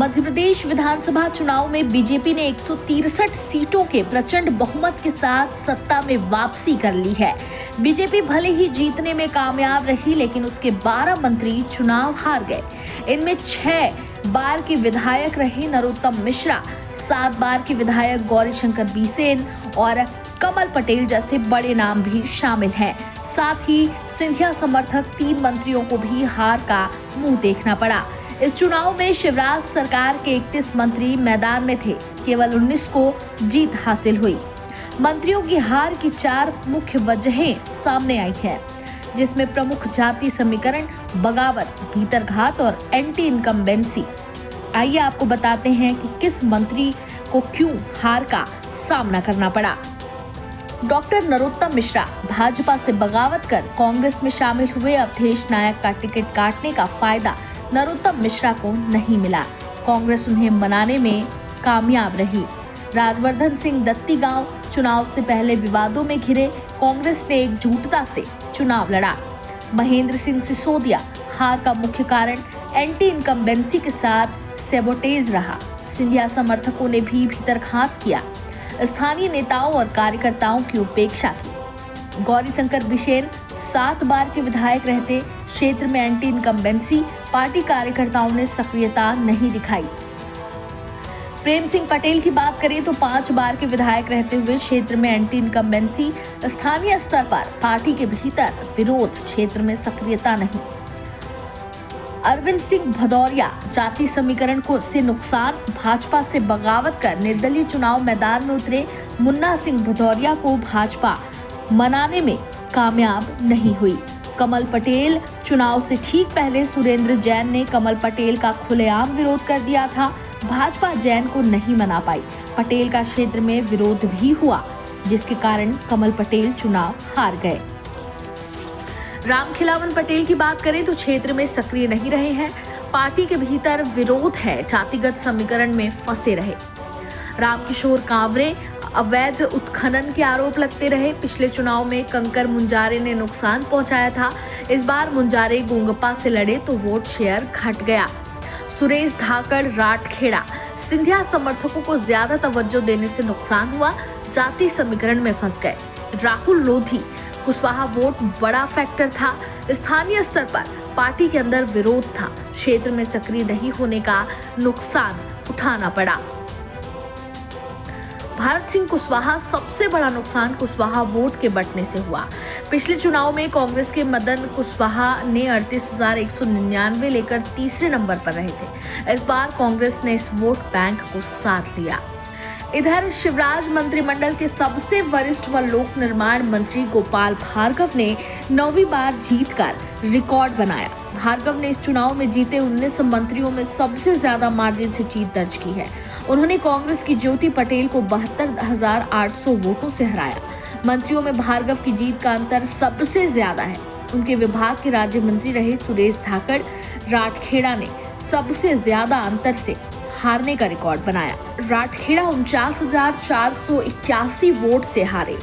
मध्य प्रदेश विधानसभा चुनाव में बीजेपी ने 163 सीटों के प्रचंड बहुमत के साथ सत्ता में वापसी कर ली है। बीजेपी भले ही जीतने में कामयाब रही, लेकिन उसके 12 मंत्री चुनाव हार गए। इनमें 6 बार के विधायक रहे नरोत्तम मिश्रा, 7 बार के विधायक गौरीशंकर बिसेन और कमल पटेल जैसे बड़े नाम भी शामिल हैं। साथ ही सिंधिया समर्थक 3 मंत्रियों को भी हार का मुंह देखना पड़ा। इस चुनाव में शिवराज सरकार के 31 मंत्री मैदान में थे, केवल 19 को जीत हासिल हुई। मंत्रियों की हार की 4 मुख्य वजहें सामने आई हैं, जिसमें प्रमुख जाति समीकरण, बगावत, भीतरघात और एंटी इनकम्बेंसी। आइए आपको बताते हैं कि किस मंत्री को क्यों हार का सामना करना पड़ा। डॉक्टर नरोत्तम मिश्रा भाजपा से बगावत कर कांग्रेस में शामिल हुए। अवधेश नायक का टिकट काटने का फायदा नरोत्तम मिश्रा को नहीं मिला। कांग्रेस उन्हें मनाने में कामयाब रही। राजवर्धन सिंह दत्तीगांव चुनाव से पहले विवादों में घिरे। कांग्रेस ने एकजुटता से चुनाव लड़ा। महेंद्र सिंह सिसोदिया हार का मुख्य कारण एंटी इनकम्बेंसी के साथ सैबोटेज रहा। सिंधिया समर्थकों ने भी भीतरघात किया, स्थानीय नेताओं और कार्यकर्ताओं की उपेक्षा की। गौरीशंकर बिसेन 7 बार के विधायक रहते। क्षेत्र में एंटी इनकम्बेंसी, पार्टी कार्यकर्ताओं ने सक्रियता नहीं दिखाई। प्रेम सिंह पटेल की बात करें तो 5 बार के विधायक रहते हुए क्षेत्र में एंटी इनकम्बेंसी, स्थानीय स्तर पर पार्टी के भीतर विरोध, क्षेत्र में सक्रियता नहीं। अरविंद सिंह भदौरिया जाति समीकरण को से नुकसान, भाजपा से बगावत कर निर्दलीय चुनाव मैदान में उतरे। मुन्ना सिंह भदौरिया को भाजपा मनाने में कामयाब नहीं हुई। कमल पटेल चुनाव से ठीक पहले सुरेंद्र जैन ने कमल पटेल का खुलेआम विरोध कर दिया था। भाजपा जैन को नहीं मना पाई। पटेल का क्षेत्र में विरोध भी हुआ, जिसके कारण कमल पटेल चुनाव हार गए। रामखिलावन पटेल की बात करें तो क्षेत्र में सक्रिय नहीं रहे हैं। पार्टी के भीतर विरोध है, जातिगत समीकरण में फंसे रहे। रामकिशोर कांवरे अवैध उत्खनन के आरोप लगते रहे। पिछले चुनाव में कंकर मुंजारे ने नुकसान पहुंचाया था। इस बार मुंजारे गोंगपा से लड़े तो वोट शेयर घट गया। सुरेश धाकड़ राठखेड़ा सिंधिया समर्थकों को ज्यादा तवज्जो देने से नुकसान हुआ, जाति समीकरण में फंस गए। राहुल लोधी कुशवाहा वोट बड़ा फैक्टर था। स्थानीय स्तर पर पार्टी के अंदर विरोध था, क्षेत्र में सक्रिय नहीं होने का नुकसान उठाना पड़ा। भारत सिंह कुशवाहा सबसे बड़ा नुकसान कुशवाहा वोट के बंटने से हुआ। पिछले चुनाव में कांग्रेस के मदन कुशवाहा ने 38,199 लेकर तीसरे नंबर पर रहे थे। इस बार कांग्रेस ने इस वोट बैंक को साथ लिया। इधर शिवराज मंत्रिमंडल के वरिष्ठ व लोक निर्माण मंत्री गोपाल भार्गव ने 9वीं बार जीतकर रिकॉर्ड बनाया। भार्गव ने इस चुनाव में जीते 19 मंत्रियों में सबसे ज्यादा मार्जिन से जीत दर्ज की है। उन्होंने कांग्रेस की ज्योति पटेल को 72,800 वोटों से हराया। मंत्रियों में भार्गव की जीत का अंतर सबसे ज्यादा है। उनके विभाग के राज्य मंत्री रहे सुरेश धाकड़ राठखेड़ा ने सबसे ज्यादा अंतर से हारने का रिकॉर्ड बनाया। राठखेड़ा 49,481 वोट से हारे।